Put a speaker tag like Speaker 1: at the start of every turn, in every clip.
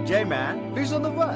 Speaker 1: J-Man, he's on the way.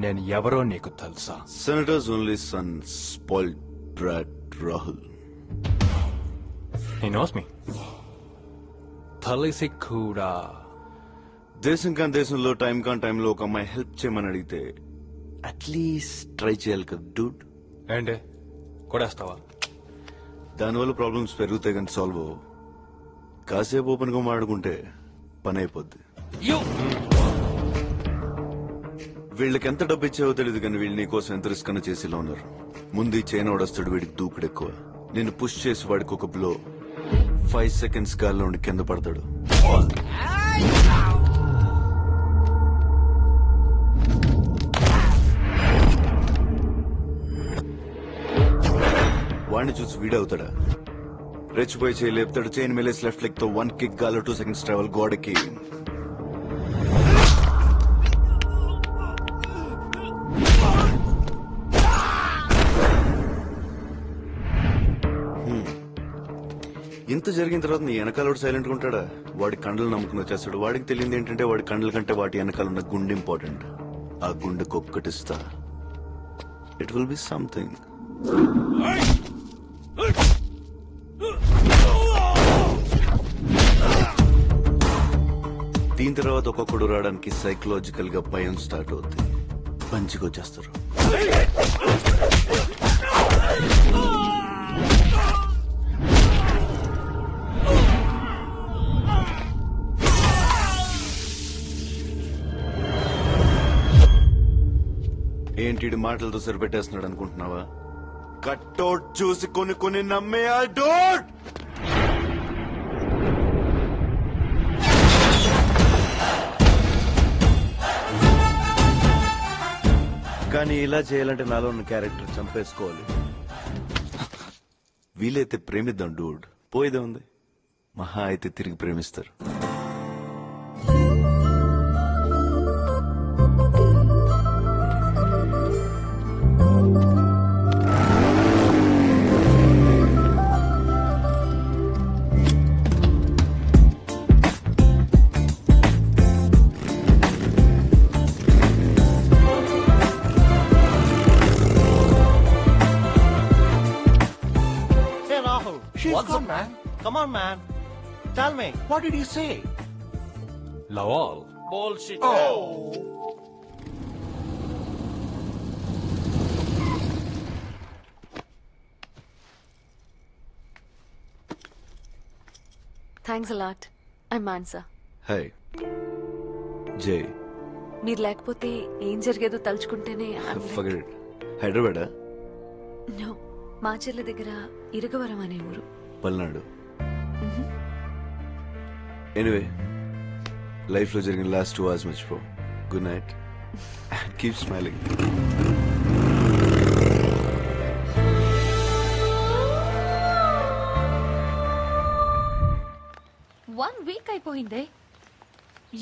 Speaker 2: నేను ఎవరో నీకు తెలుసా?
Speaker 1: Senator's only son, spoiled brat Rahul.
Speaker 2: He knows me. తెలిసి కూడా
Speaker 1: దేశం కాని దేశంలో టైం కాని టైంలో ఒక అమ్మాయి హెల్ప్ చేయమని అడిగితే అట్లీస్ట్ ట్రై చేయాలి కదా డూడ్.
Speaker 2: ఏంటి కొడేస్తావా?
Speaker 1: దానివల్ల ప్రాబ్లమ్స్ పెరుగుతాయి కానీ సాల్వ్ అవ్వవు. కాసేపు ఓపెన్ గా మాట్లాడుకుంటే పని అయిపోద్ది. వీళ్ళకి ఎంత డబ్బు ఇచ్చావో తెలియదు కానీ వీళ్ళు నీకోసం ఎంత రిస్క్ అన్న చేసేలా ఉన్నారు. ముందు ఈ చైనా వాడొస్తాడు, వీడికి దూకుడు ఎక్కువ. నేను పుష్ చేసి వాడికి ఒక బ్లో 5 seconds గాల్లో ఉండి కింద పడతాడు. వాడిని చూసి వీడవుతాడా? రెచ్చిపోయి చేయి లేపుతాడు, చైన్ మెలేసి లెఫ్ట్ లెగ్ తో 1 kick గాల్లో 2 seconds ట్రావెల్ గోడకి. ఇంత జరిగిన తర్వాత నీ వెనకాల సైలెంట్ గా ఉంటాడా? వాడి కండలు నమ్ముకుని వచ్చేస్తాడు. వాడికి తెలియదు ఏంటంటే వాడి కండల కంటే వాటి వెనకాల ఉన్న గుండె ఇంపార్టెంట్. ఆ గుండెకు ఒక్కటిస్తా, ఇట్ విల్ బి సంథింగ్. దీని తర్వాత ఒక్కొక్కడు రావడానికి సైకలాజికల్ గా భయం స్టార్ట్ అవుతుంది. పంచికి వచ్చేస్తారు. ఏంటి మాటలతో సరిపెట్టేస్తున్నాడు అనుకుంటున్నావా? కట్టౌట్ చూసి కొన్ని నమ్మే ఆ డోట్. కానీ ఇలా చేయాలంటే నాలో ఉన్న క్యారెక్టర్ చంపేసుకోవాలి. వీలైతే ప్రేమిద్దాం డూడ్, పోయేదే ఉంది. మహా అయితే తిరిగి ప్రేమిస్తారు.
Speaker 3: What's up, man? Come on, man. Tell me, what did he say?
Speaker 2: Love all.
Speaker 3: Bullshit.
Speaker 4: Oh.
Speaker 5: Thanks a lot. I'm Mansa.
Speaker 1: Hi. Jay.
Speaker 5: మీరు లేకపోతే ఏం జరిగేదో తలుచుకుంటేనే
Speaker 1: Forget it. హైదరాబాదా?
Speaker 5: నో, మాచర్ల దగ్గర ఇరగవరం అనే ఊరు.
Speaker 1: పల్నాడు. ఎనీవే, లైఫ్ లో జరిగిన లాస్ట్ 2 hours మర్చిపో. Good night. Keep smiling.
Speaker 6: 1 week అయిపోయిందే.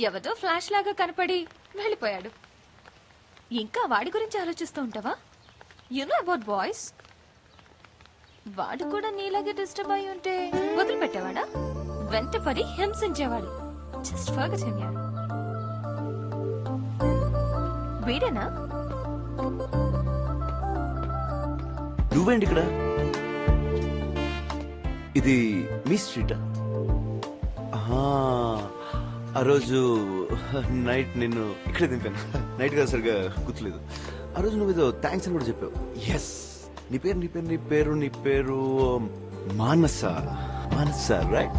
Speaker 6: ఎవదో ఫ్లాష్ లాగా కనపడి వెళ్ళిపోయాడు. ఇంకా వాడి గురించి ఆలోచిస్తూ ఉంటావా? You know about boys. వాడు కూడా నీలాగే డిస్టర్బ్ అయి ఉంటే వదిలిపెట్టేవాడా? వెంటపడి హింసించేవాడు. జస్ట్ ఫర్గెట్ హిమ్ యార్. వీడేనా?
Speaker 1: నువ్వేంటి ఇక్కడ? ఇది మీ స్ట్రీటా? ఆ రోజు నైట్ నిన్ను ఇక్కడే దింపాను. నైట్ కదా సరిగా గుర్తులేదు. ఆ రోజు నువ్వు ఏదో థ్యాంక్స్ అని కూడా చెప్పావు. ఎస్, నీ పేరు మానస. రైట్?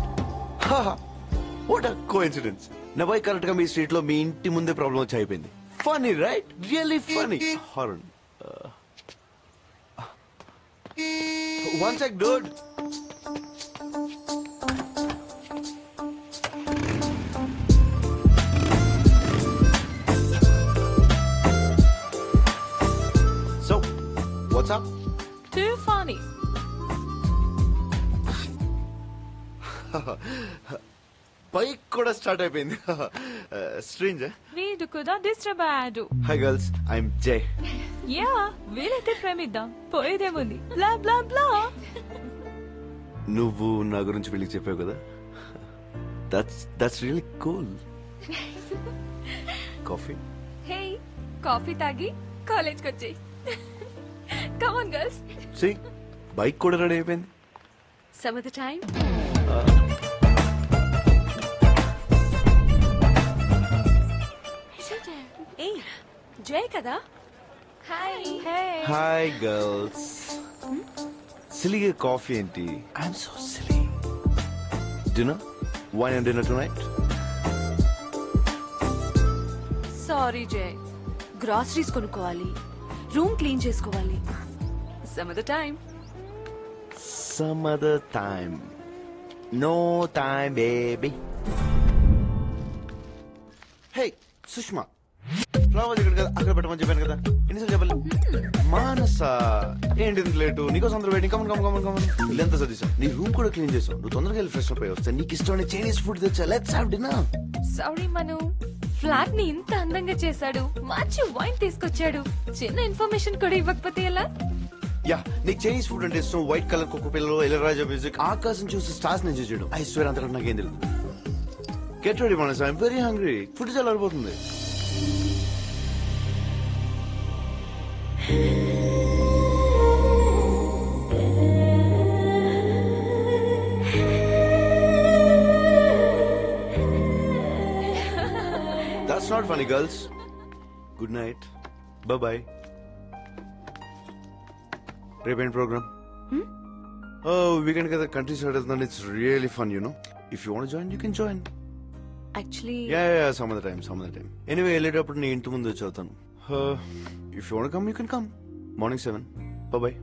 Speaker 1: What a coincidence. నా బాయ్ కరెక్ట్ గా మీ స్ట్రీట్ లో మీ ఇంటి ముందే ప్రాబ్లం వచ్చి అయిపోయింది. Funny right? Really funny. Horn. One sec, dude. So, what's up?
Speaker 4: Too funny.
Speaker 1: Bike కూడా స్టార్ట్ అయిపోయింది. స్ట్రేంజ్.
Speaker 4: వీడు కూడా డిస్టర్బ్ అయ్యాడు.
Speaker 1: Hi girls, I'm Jai.
Speaker 4: Yeah, వీలైతే ప్రేమిద్దాం, పోయేదేముంది. బ్లా బ్లా బ్లా.
Speaker 1: నువ్వు నా గురించి వీళ్ళకి చెప్పావు కదా. That's really cool. Coffee?
Speaker 6: Hey, coffee తాగి కాలేజ్కి వచ్చేయ్. Come on girls.
Speaker 1: See, bike కూడా రెడీ అయిపోయింది.
Speaker 5: Some of the time. ఏ జయ కదా?
Speaker 6: హాయ్.
Speaker 1: Hi girls. సిలిగా కాఫీ ఏంటి? I'm so silly. Dinner? Wine and dinner tonight?
Speaker 5: Sorry Jay, groceries కొనుక్కోవాలి, రూమ్ క్లీన్ చేసుకోవాలి. సమ్ ఆఫ్ ద టైం.
Speaker 1: Some other time. No time, baby. Hey, Sushma, flowers ఇక్కడ కదా, అక్కడ పెట్టమని చెప్పాను కదా, ఎన్నిసార్లు చెప్పాలి? మానస, ఏంటి ఇంత లేటు? నీకోసం అందరూ వెయిటింగ్. కమన్. ఇల్లంతా సర్దిసా, నీ రూమ్ కూడా క్లీన్ చేసావు. నువ్వు తొందరగా వెళ్ళి ఫ్రెష్ అప్ అయ్యి వస్తా. నీకు ఇష్టమైన చైనీస్ ఫుడ్ తెచ్చా. Let's have dinner.
Speaker 6: Sorry Manu, flat ని ఇంత అందంగా చేశాడు, మంచి వైన్ తీసుకొచ్చాడు. చిన్న ఇన్ఫర్మేషన్ కూడా ఇవ్వకపోతే ఎలా?
Speaker 1: యా, నీకు చైనీస్ ఫుడ్ అంటే ఇష్టం. వైట్ కలర్ కుక్క పిల్లలు, ఇళరాజా మ్యూజిక్, ఆకాశం చూసి స్టార్స్ నుంచి చేయడం. ఐ స్వేర్ అంతకంటే నాకేం తెలియదు. Get ready Manasu, I'm very hungry. Food చాలా అడిపోతుంది. That's not funny, girls. Good night. Bye-bye. రేపేంటి ప్రోగ్రామ్? వీకెండ్ కదా, కంట్రీ సైడ్ వెళ్తున్నాను. It's really fun, you know. If you want join, you can join.
Speaker 5: Actually
Speaker 1: some of the time. Anyway, వెళ్ళేటప్పుడు నీ ఇంటి ముందు వచ్చి అవుతాను. If you want come, you can come. Morning 7. Bye-bye.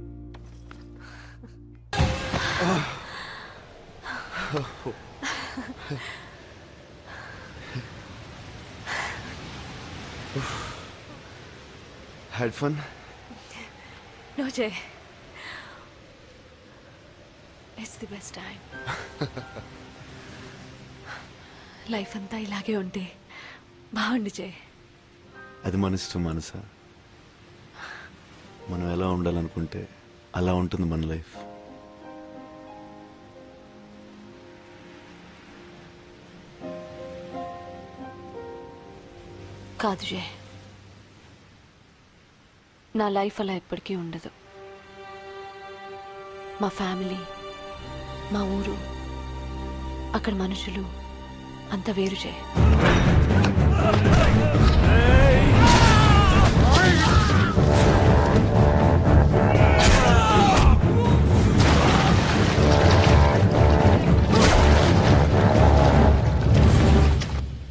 Speaker 1: Had fun?
Speaker 5: No Jay, it's the best time. Life అంతా ఇలాగే ఉంటే బాగుండు జయ్.
Speaker 1: అది మన ఇష్టం మనస. మనం ఎలా ఉండాలనుకుంటే అలా ఉంటుంది మన లైఫ్.
Speaker 5: కాదు జయ్, నా లైఫ్ అలా ఎప్పటికీ ఉండదు. మా ఫ్యామిలీ, మా ఊరు, అక్కడ మనుషులు అంత వేరు జయ్.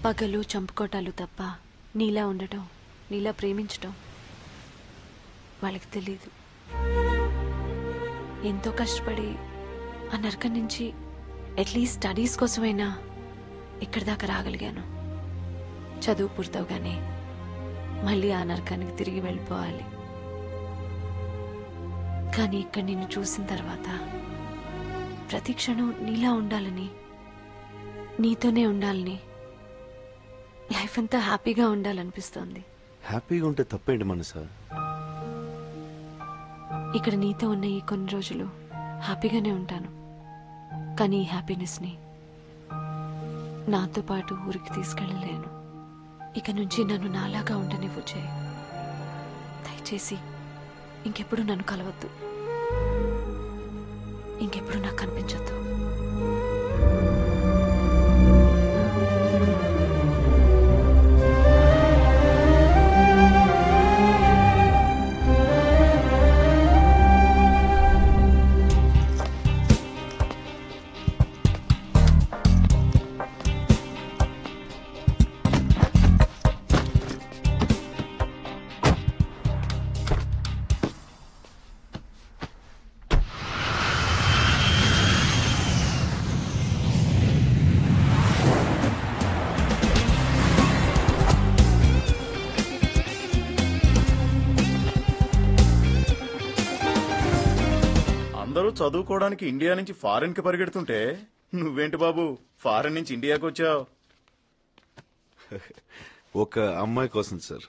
Speaker 5: పగలు చంపుకోటాలు తప్ప నీలా ఉండటం, నీలా ప్రేమించటం వాళ్ళకి తెలీదు. ఎంతో కష్టపడి ఆ నరకం నుంచి అట్లీస్ట్ స్టడీస్ కోసమైనా ఇక్కడి దాకా రాగలిగాను. చదువు పూర్తవగానే మళ్ళీ ఆ నరకానికి తిరిగి వెళ్ళిపోవాలి. కానీ ఇక్కడ నిన్ను చూసిన తర్వాత ప్రతి క్షణం నీలా ఉండాలని, నీతోనే ఉండాలని, లైఫ్ అంతా హ్యాపీగా ఉండాలనిపిస్తోంది.
Speaker 1: హ్యాపీగా ఉంటే తప్పేంటి మనస?
Speaker 5: ఇక్కడ నీతో ఉన్న ఈ కొన్ని రోజులు హ్యాపీగానే ఉంటాను, కానీ ఈ హ్యాపీనెస్ని నాతో పాటు ఊరికి తీసుకెళ్ళలేను. ఇక నుంచి నన్ను నాలాగా ఉండనివ్వు చేయి. దయచేసి ఇంకెప్పుడు నన్ను కలవద్దు, ఇంకెప్పుడు నాకు కనిపించొద్దు.
Speaker 7: అందరూ చదువుకోవడానికి ఇండియా నుంచి ఫారెన్ కి పరిగెడుతుంటే నువ్వేంటి బాబు ఫారెన్ నుంచి ఇండియాకి వచ్చావు?
Speaker 1: ఒక అమ్మాయి కోసం సార్.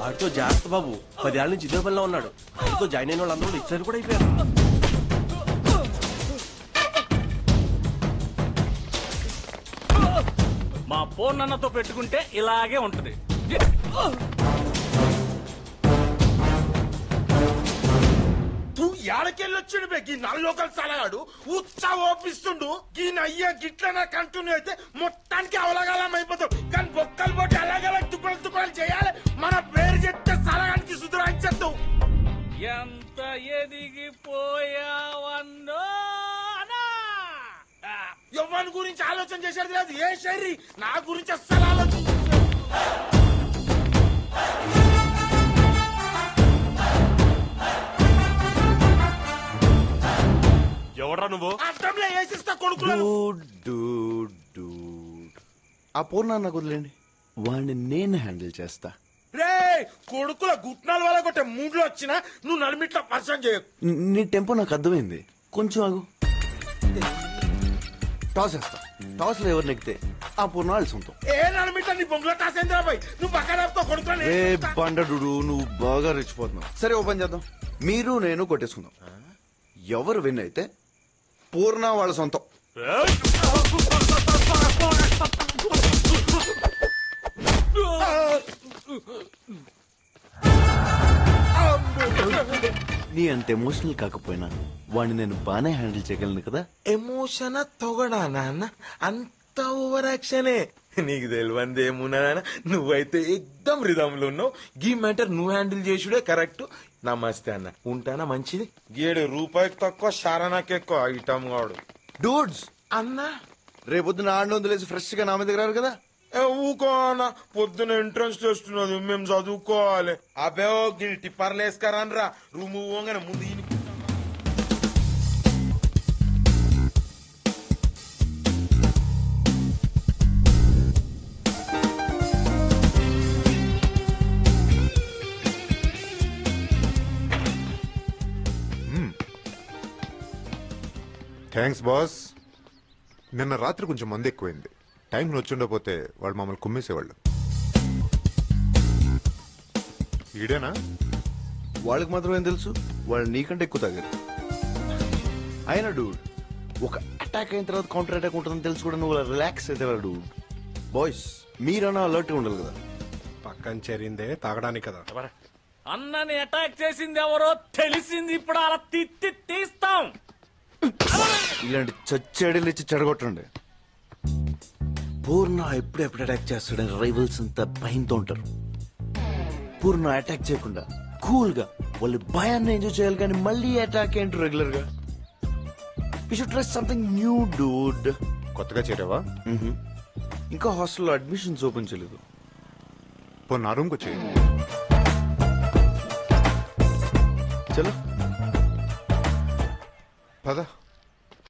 Speaker 3: వాడితో జాగ్రత్త బాబు, 10 ఏళ్ల నుంచి ఇదే పనిలో ఉన్నాడు. ఆయనతో జాయిన్ అయిన వాళ్ళందరూ లెక్చరర్ కూడా అయిపోయారు.
Speaker 8: మా పూర్ణన్నతో పెట్టుకుంటే ఇలాగే ఉంటది.
Speaker 9: ఏడకెళ్ళొచ్చాడు బెగ్గి నల్లోకలు సలగాడు ఉత్సా ఓపిస్తుండు. ఈ నయ్య గిట్లనే కంటిన్యూ అయితే మొత్తానికి అవలగాలం అయిపోతాం. కానీ బొక్కలు పోటీ అలాగలా తుక్కలు చేయాలి. మన పేరు చెప్తే సలగానికి సుధరాంచేద్దాం.
Speaker 8: ఎంత ఎదిగిపోయావన్నో
Speaker 9: ఎవరి గురించి ఆలోచన చేసేది లేదు. ఏ శరీ నా గురించి అస్సలు ఆలోచన
Speaker 3: ఎవడ్రా నువ్వు?
Speaker 9: అర్థంలో వేసిస్తా కొడుకులు.
Speaker 1: ఆ పూర్ణ నాకు వదిలేండి, వాడిని నేను హ్యాండిల్ చేస్తా.
Speaker 9: రే కొడుకుల గుట్నాల వల్ల కొట్టే మూడ్లో వచ్చినా నువ్వు నడిమిట్లా పరిచయం చేయకు.
Speaker 1: నీ టెంపో నాకు అర్థమైంది, కొంచెం ఆగు. టాస్ వేస్తా. టాస్ లో ఎవరు నెక్కితే ఆ పూర్ణ వాళ్ళ సొంతం.
Speaker 9: ఏ నడిమిట్లా నీ బొంగులో టాసేంద్రాబాయ్ నువ్వు పక్కన కొడుకులు.
Speaker 1: ఏ బండడు, నువ్వు బాగా రెచ్చిపోతున్నావు. సరే ఓపెన్ చేద్దాం, మీరు నేను కొట్టేసుకుందాం. ఎవరు విన్ అయితే పూర్ణ వాళ్ళ సొంతం. నీ అంత ఎమోషనల్ కాకపోయినా వాడిని నేను బాగానే హ్యాండిల్ చేయగలను కదా.
Speaker 9: ఎమోషన్ తొగడా నాన్న, అంత ఓవర్ యాక్షనే. నీకు తెలియంది ఏమున్నా నాన్న, నువ్వైతే ఎక్దం రిధంలో ఉన్నావు. గీ మ్యాటర్ నువ్వు హ్యాండిల్ చేసుడే కరెక్ట్. నమస్తే అన్న, ఉంటానా మంచిది. ₹7 తక్కువ శారణకి ఎక్కువ ఐటమ్ కాడు.
Speaker 1: డూడ్స్
Speaker 9: అన్నా
Speaker 1: రేపొద్దున ఆడిని వదిలేసి ఫ్రెష్ గా నా మీద రారు కదా.
Speaker 9: ఊకో అన్న, పొద్దున ఎంట్రన్స్ చేస్తున్నది, మేము చదువుకోవాలి. అబే టిప్పర్లు వేసుకరాన్రా రూమ్ పోగానే ముందు ఈయన.
Speaker 10: Thanks boss. నిన్న రాత్రి కొంచెం మంది ఎక్కువైంది. టైంలో వచ్చిండపోతే వాళ్ళు మమ్మల్ని కుమ్మేసేవాళ్ళు. ఈడేనా?
Speaker 1: వాళ్ళకి మాత్రం ఏం తెలుసు, వాళ్ళు నీకంటే ఎక్కువ తాగారు. అయినా డూడ్, ఒక అటాక్ అయిన తర్వాత కౌంటర్ అటాక్ ఉంటుందని తెలుసు కూడా నువ్వు రిలాక్స్ అయితే డూడ్. బాయ్స్ మీరన్నా అలర్ట్ ఉండాలి కదా.
Speaker 3: పక్కన చేరిందే తాగడానికి కదా.
Speaker 8: అన్నని అటాక్ చేసింది ఎవరో తెలిసింది. ఇప్పుడు అలా తీస్తాం.
Speaker 1: ఇలాంటి చచ్చేడీలు ఇచ్చి చెడగొట్టండి. పూర్ణ ఎప్పుడు అటాక్ చేస్తాడని రైవల్స్ అంతా భయంతో ఉంటారు. పూర్ణ అటాక్ చేయకుండా కూల్ గా వాళ్ళు భయాన్ని ఎంజాయ్ చేయాలి, కానీ మళ్ళీ అటాక్ ఏంటి రెగ్యులర్ గా. We should try something new dude.
Speaker 10: కొత్తగా చేరావా?
Speaker 1: ఇంకా హాస్టల్లో అడ్మిషన్స్ ఓపెన్ చేయలేదు.
Speaker 10: పో నా రూమ్కి వచ్చి.
Speaker 1: చలో
Speaker 10: పద.